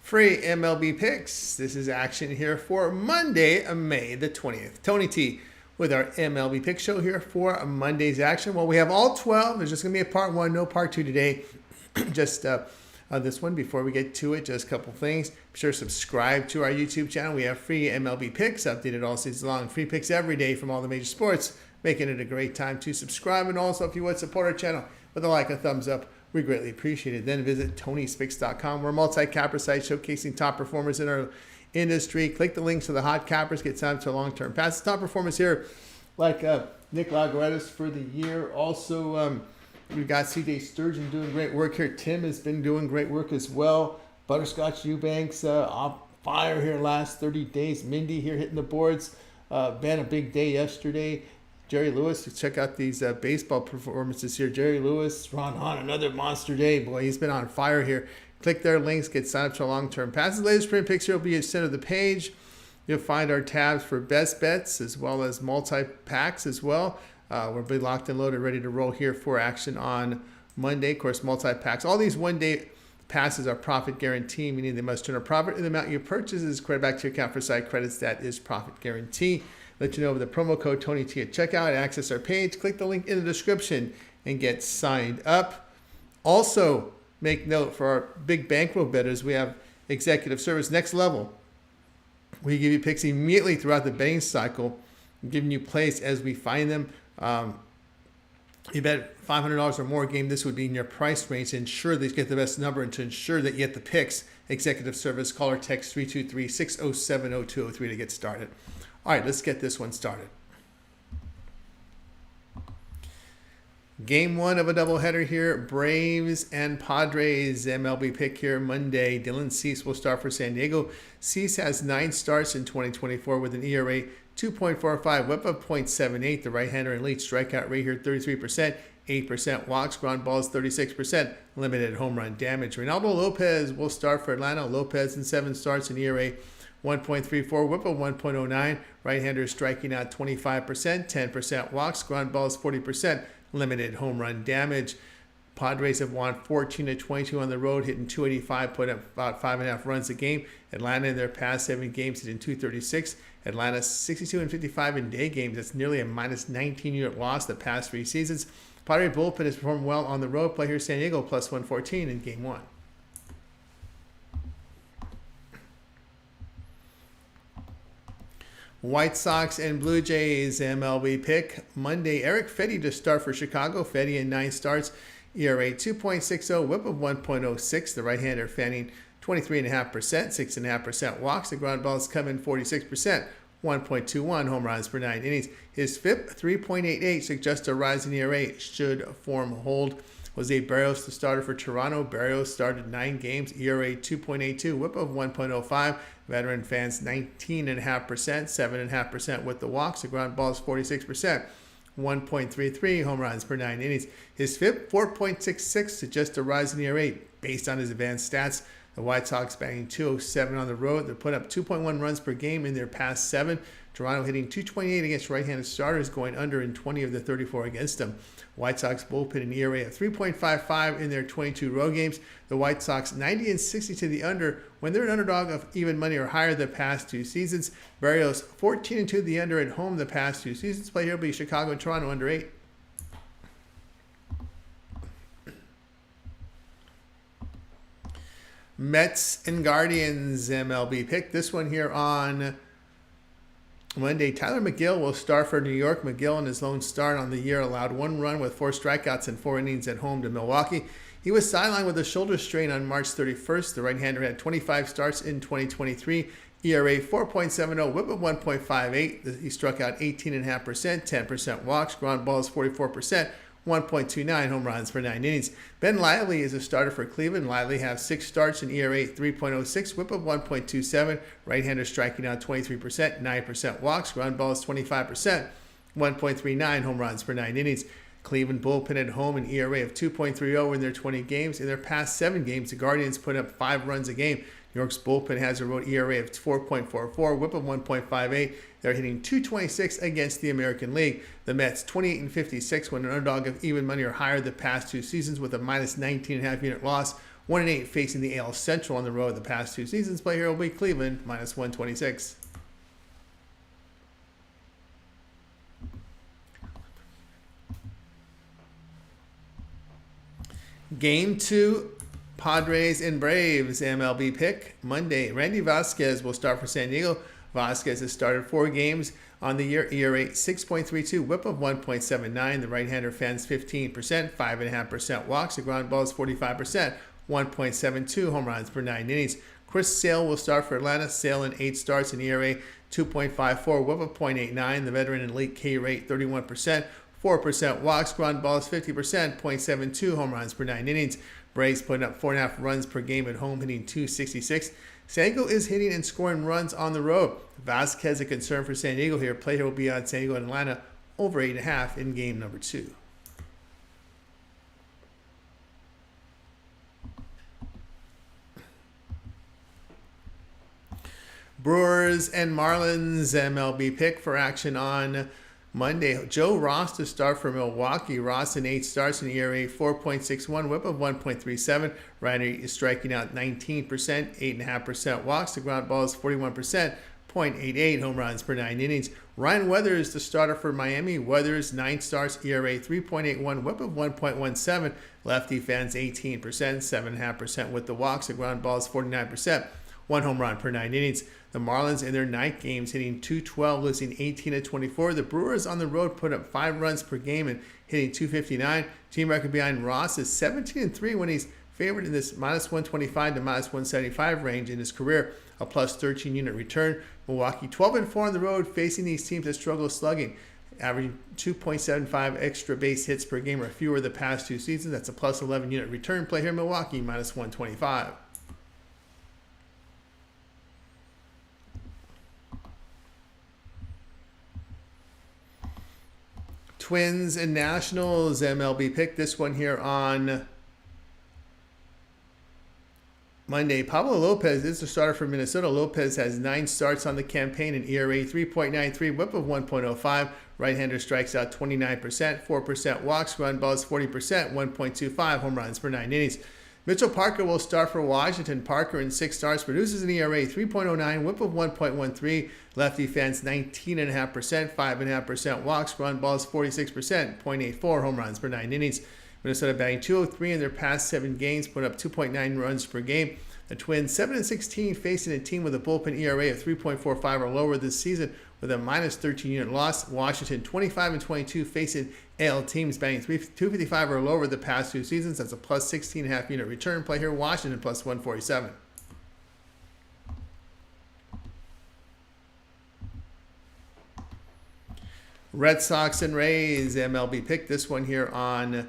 free MLB picks. This is action here for Monday, May the 20th. Tony T with our MLB pick show here for Monday's action. Well, we have all 12. There's just going to be a part one, no part two today. Just this one. Before we get to it, just a couple things. Be sure to subscribe to our YouTube channel. We have free MLB picks updated all season long. Free picks every day from all the major sports, making it a great time to subscribe. And also, if you would support our channel with a like, a thumbs up, we greatly appreciate it. Then visit TonySpicks.com. We're a multi-capper site showcasing top performers in our industry. Click the links to the hot cappers. Get signed up to long-term passes. Top performers here, like Nick Lagaretis for the year. Also, we've got CJ Sturgeon doing great work here. Tim has been doing great work as well. Butterscotch Eubanks on fire here last 30 days. Mindy here hitting the boards. Been a big day yesterday. Jerry Lewis, check out these baseball performances here. Jerry Lewis, Ron Hahn, another monster day. Boy, he's been on fire here. Click their links, get signed up to long-term passes. Latest print picks here will be at the center of the page. You'll find our tabs for best bets as well as multi-packs as well. We'll be locked and loaded, ready to roll here for action on Monday. Of course, multi-packs. All these one-day passes are profit guarantee, meaning they must turn a profit in the amount you purchase is credit back to your account for site credits. That is profit guarantee. Let you know with the promo code TonyT at checkout. Access our page. Click the link in the description and get signed up. Also, make note for our big bankroll bettors, we have executive service next level. We give you picks immediately throughout the betting cycle, giving you plays as we find them. You bet $500 or more a game, this would be in your price range to ensure that you get the best number and to ensure that you get the picks. Executive service, call or text 323-607-0203 to get started. All right, let's get this one started. Game one of a doubleheader here. Braves and Padres MLB pick here Monday. Dylan Cease will start for San Diego. Cease has 9 starts in 2024 with an ERA 2.45, whip of .78. The right-hander and lead strikeout rate here 33%, 8% walks, ground balls 36%, limited home run damage. Reynaldo Lopez will start for Atlanta. Lopez in 7 starts in ERA 1.34, whip of 1.09. Right-hander striking out 25%, 10% walks, ground balls 40%, limited home run damage. Padres have won 14-22 on the road, hitting .285, put up about 5.5 runs a game. Atlanta in their past 7 games hitting .236. Atlanta 62-55 in day games. That's nearly a minus 19 unit loss the past 3 seasons. Padres bullpen has performed well on the road. Play here San Diego plus 114 in game 1. White Sox and Blue Jays MLB pick Monday. Eric Fedde to start for Chicago. Fedde in 9 starts, ERA 2.60, whip of 1.06. The right-hander fanning 23.5%, 6.5% walks. The ground balls come in 46%, 1.21 home runs per 9 innings. His FIP 3.88 suggests a rise in ERA should form hold. Jose Barrios, the starter for Toronto. Barrios started 9 games, ERA 2.82, whip of 1.05. Veteran fans 19.5%, 7.5% with the walks. The ground balls 46%, 1.33 home runs per 9 innings. His FIP 4.66 suggests a rise in ERA based on his advanced stats. The White Sox batting .207 on the road. They're putting up 2.1 runs per game in their past 7. Toronto hitting .228 against right-handed starters, going under in 20 of the 34 against them. White Sox bullpen an ERA of 3.55 in their 22 road games. The White Sox 90-60 to the under when they're an underdog of even money or higher the past 2 seasons. Barrios 14-2 the under at home the past 2 seasons. Play here will be Chicago and Toronto under 8. Mets and Guardians MLB pick. This one here on Monday. Tyler McGill will start for New York. McGill in his lone start on the year allowed 1 run with 4 strikeouts and 4 innings at home to Milwaukee. He was sidelined with a shoulder strain on March 31st. The right-hander had 25 starts in 2023. ERA 4.70, whip of 1.58. He struck out 18.5%, 10% walks, ground balls 44%, 1.29 home runs per 9 innings. Ben Lively is a starter for Cleveland. Lively has 6 starts in ERA 3.06, whip of 1.27. Right-hander striking out 23%, 9% walks, ground balls 25%, 1.39 home runs per 9 innings. Cleveland bullpen at home, an ERA of 2.30 in their 20 games. In their past 7 games, the Guardians put up 5 runs a game. New York's bullpen has a road ERA of 4.44, whip of 1.58. They're hitting .226 against the American League. The Mets 28-56 when an underdog of even money or higher the past 2 seasons with a minus 19.5 unit loss. 1-8 facing the AL Central on the road the past 2 seasons. Play here will be Cleveland, -126. Game 2, Padres and Braves, MLB pick Monday. Randy Vasquez will start for San Diego. Vasquez has started 4 games on the year, ERA 6.32, whip of 1.79. The right-hander fans 15%, 5.5% walks. The ground ball is 45%, 1.72 home runs per 9 innings. Chris Sale will start for Atlanta. Sale in 8 starts, an ERA 2.54, whip of 0.89. The veteran in elite K rate 31%, 4% walks. Ground balls 50%, 0.72 home runs per 9 innings. Braves putting up 4.5 runs per game at home, hitting 266. San Diego is hitting and scoring runs on the road. Vasquez a concern for San Diego here. Play here will be on San Diego and Atlanta over 8.5 in game number 2. Brewers and Marlins, MLB pick for action on Monday. Joe Ross to start for Milwaukee. Ross in 8 starts, an ERA 4.61, whip of 1.37. Righty is striking out 19%, 8.5% walks. The ground ball is 41%, 0.88 home runs per 9 innings. Ryan Weathers, the starter for Miami. Weathers 9 starts, ERA 3.81, whip of 1.17. Lefty fans 18%, 7.5% with the walks. The ground ball is 49%. 1 home run per 9 innings. The Marlins in their 9 games hitting 212, losing 18-24. The Brewers on the road put up 5 runs per game and hitting 259. Team record behind Ross is 17-3 when he's favored in this -125 to -175 range in his career, a +13 unit return. Milwaukee 12-4 on the road, facing these teams that struggle slugging, averaging 2.75 extra base hits per game or fewer the past 2 seasons. That's a +11 unit return. Play here Milwaukee -125. Twins and Nationals, MLB pick. This one here on Monday. Pablo Lopez is the starter for Minnesota. Lopez has 9 starts on the campaign, an ERA 3.93, whip of 1.05. Right-hander strikes out 29%, 4% walks. Run balls 40%, 1.25 home runs per 9 innings. Mitchell Parker will start for Washington. Parker in 6 starts produces an ERA 3.09, whip of 1.13. Lefty fans 19.5%, 5.5% walks. Run balls 46%, 0.84 home runs per 9 innings. Minnesota batting .203 in their past 7 games, put up 2.9 runs per game. The Twins 7-16 facing a team with a bullpen ERA of 3.45 or lower this season with a -13 unit loss. Washington 25-22 facing AL teams batting .255 or lower the past 2 seasons. That's a +16.5 unit return. Play here Washington +147. Red Sox and Rays, MLB pick. This one here on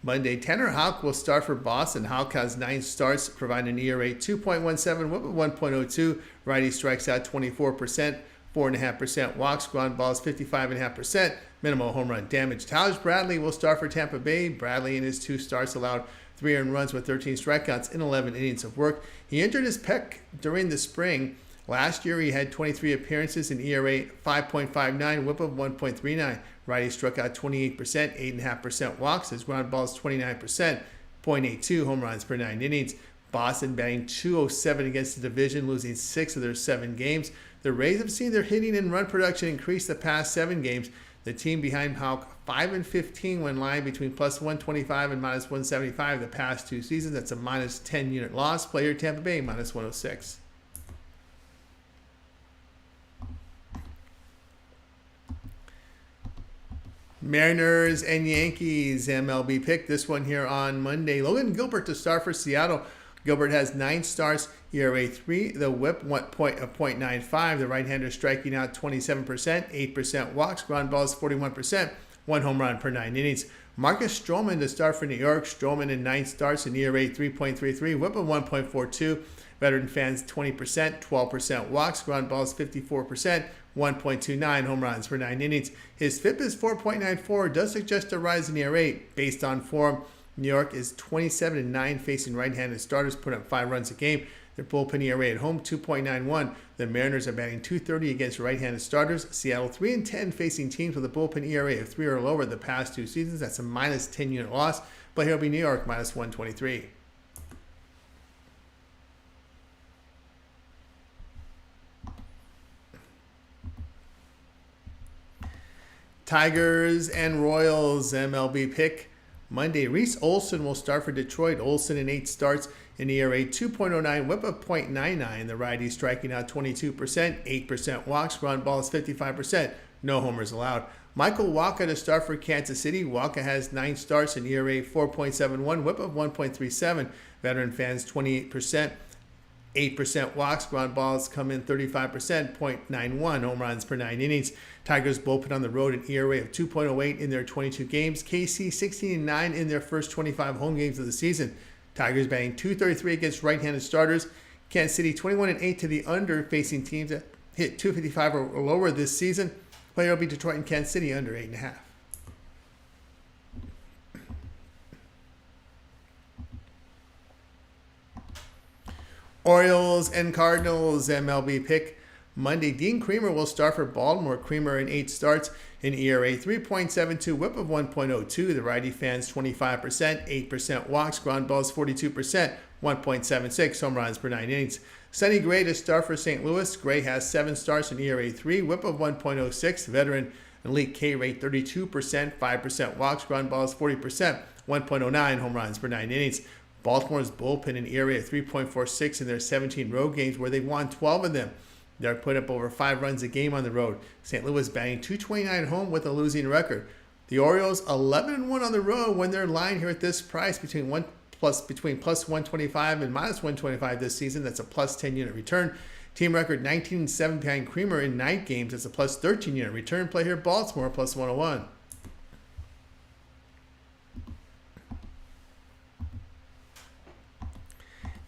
Monday. Tanner Houck will start for Boston. Houck has 9 starts, providing an ERA 2.17, whip of 1.02. Righty strikes out 24%, 4.5% walks. Ground balls 55.5%, minimal home run damage. Tyler Bradley will start for Tampa Bay. Bradley in his 2 starts allowed 3 earned runs with 13 strikeouts in 11 innings of work. He injured his pec during the spring. Last year, he had 23 appearances, an ERA 5.59, whip of 1.39. Righty struck out 28%, 8.5% walks. His ground balls 29%, 0.82 home runs per 9 innings. Boston batting .207 against the division, losing 6 of their 7 games. The Rays have seen their hitting and run production increase the past 7 games. The team behind Houck 5-15 when lying between +125 and -175 the past 2 seasons. That's a -10 unit loss. Player Tampa Bay -106. Mariners and Yankees, MLB pick. This one here on Monday. Logan Gilbert to start for Seattle. Gilbert has 9 starts, ERA 3, the whip 0.95. The right-hander striking out 27%, 8% walks. Ground balls 41%, 1 home run per 9 innings. Marcus Stroman to start for New York. Stroman in 9 starts, an ERA 3.33, whip of 1.42. Veteran fans 20%, 12% walks. Ground balls 54%, 1.29 home runs per 9 innings. His FIP is 4.94, does suggest a rise in ERA based on form. New York is 27-9 facing right-handed starters, put up 5 runs a game. Their bullpen ERA at home 2.91. The Mariners are batting .230 against right-handed starters. Seattle 3-10 facing teams with a bullpen ERA of 3 or lower the past 2 seasons. That's a -10 unit loss. But here will be New York -123. Tigers and Royals MLB pick Monday. Reese Olson will start for Detroit. Olson in 8 starts, in ERA 2.09, whip of .99. The righty striking out 22%, 8% walks, ground balls 55%, no homers allowed. Michael Wacha to start for Kansas City. Wacha has 9 starts, in ERA 4.71, whip of 1.37. Veteran fans 28%. 8% walks, ground balls come in 35%, .91 home runs per 9 innings. Tigers bullpen on the road, an ERA of 2.08 in their 22 games. KC 16-9 in their first 25 home games of the season. Tigers batting .233 against right-handed starters. Kansas City 21-8 to the under, facing teams that hit .255 or lower this season. Player will be Detroit and Kansas City under 8.5. Orioles and Cardinals MLB pick Monday. Dean Creamer will start for Baltimore. Creamer in 8 starts, in ERA 3.72, whip of 1.02. The righty fans 25%, 8% walks, ground balls 42%, 1.76 home runs per 9 innings. Sonny Gray to start for St. Louis. Gray has 7 starts, in ERA 3, whip of 1.06. Veteran elite K rate 32%, 5% walks, ground balls 40%, 1.09 home runs per 9 innings. Baltimore's bullpen in ERA of 3.46 in their 17 road games, where they've won 12 of them. They're putting up over 5 runs a game on the road. St. Louis batting .229 home with a losing record. The Orioles 11-1 on the road when they're lying here at this price between plus 125 and minus 125 this season. That's a plus 10 unit return. Team record 19-7 behind Creamer in night games. That's a plus 13 unit return. Play here Baltimore plus 101.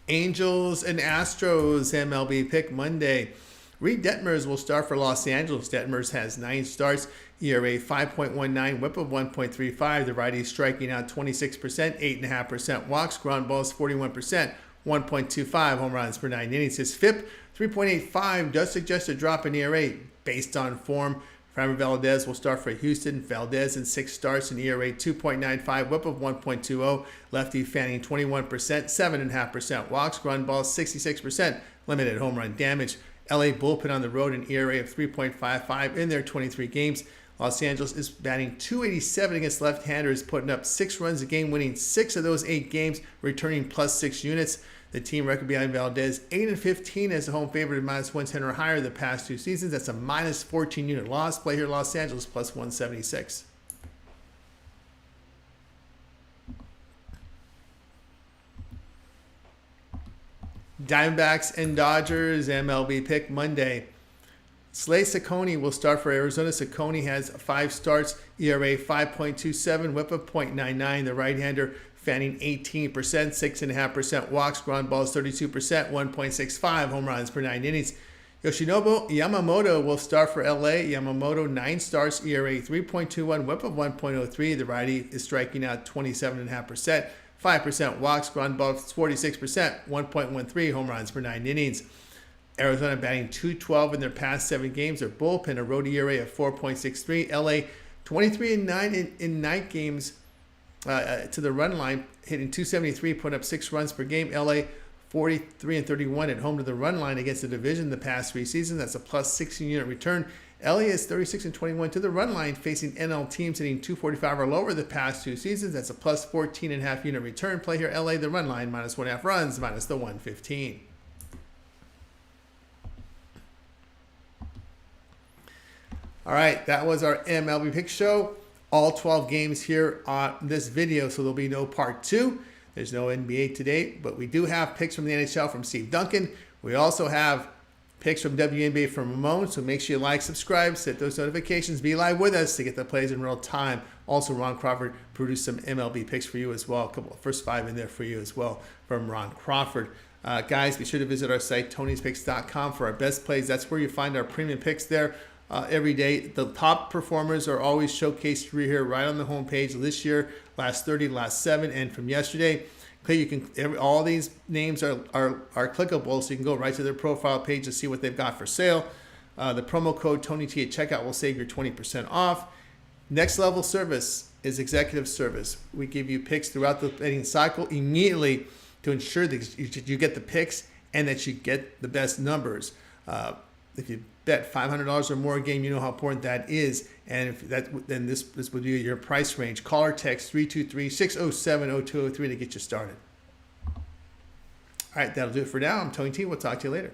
Angels and Astros MLB pick Monday. Reed Detmers will start for Los Angeles. Detmers has 9 starts, ERA 5.19, whip of 1.35. The righty striking out 26%, 8.5% walks, ground balls 41%, 1.25 home runs per 9 innings. His FIP 3.85 does suggest a drop in ERA based on form. Framber Valdez will start for Houston. Valdez in 6 starts, in ERA 2.95, whip of 1.20. Lefty fanning 21%, 7.5% walks, ground balls 66%, limited home run damage. LA bullpen on the road, an ERA of 3.55 in their 23 games. Los Angeles is batting .287 against left-handers, putting up 6 runs a game, winning 6 of those 8 games, returning plus 6 units. The team record behind Valdez, 8-15 as a home favorite of minus 110 or higher the past 2 seasons. That's a minus 14 unit loss. Play here Los Angeles plus 176. Diamondbacks and Dodgers MLB pick Monday. Slay Ciccone will start for Arizona. Ciccone has 5 starts, ERA 5.27, whip of .99. The right-hander fanning 18%, 6.5% walks, ground balls 32%, 1.65 home runs per 9 innings. Yoshinobu Yamamoto will start for LA. Yamamoto 9 starts, ERA 3.21, whip of 1.03. The righty is striking out 27.5%, 5% walks, ground balls 46%, 1.13 home runs per 9 innings. Arizona batting .212 in their past 7 games. Their bullpen, a road ERA of 4.63. LA 23-9 in night games to the run line, hitting .273, putting up 6 runs per game. LA 43-31 at home to the run line against the division the past 3 seasons. That's a plus 16 unit return. LA is 36-21 to the run line, facing NL teams hitting .245 or lower the past 2 seasons. That's a plus 14.5 unit return. Play here LA, the run line, minus 1.5 runs, minus the 115. All right, that was our MLB Pick Show. All 12 games here on this video, so there'll be no part 2. There's no NBA today, but we do have picks from the NHL from Steve Duncan. We also have picks from WNBA from Ramon, so make sure you like, subscribe, set those notifications, be live with us to get the plays in real time. Also, Ron Crawford produced some MLB picks for you as well. A couple first 5 in there for you as well from Ron Crawford. Guys, be sure to visit our site, Tony'sPicks.com, for our best plays. That's where you find our premium picks there. Every day. The top performers are always showcased through here right on the homepage. This year, last 30, last 7, and from yesterday. All these names are clickable, so you can go right to their profile page to see what they've got for sale. The promo code TonyT at checkout will save you 20% off. Next level service is executive service. We give you picks throughout the betting cycle immediately to ensure that you get the picks and that you get the best numbers. If you bet $500 or more a game, you know how important that is. And if that, then this would be your price range. Call or text 323-607-0203 to get you started. All right, that'll do it for now. I'm Tony T. We'll talk to you later.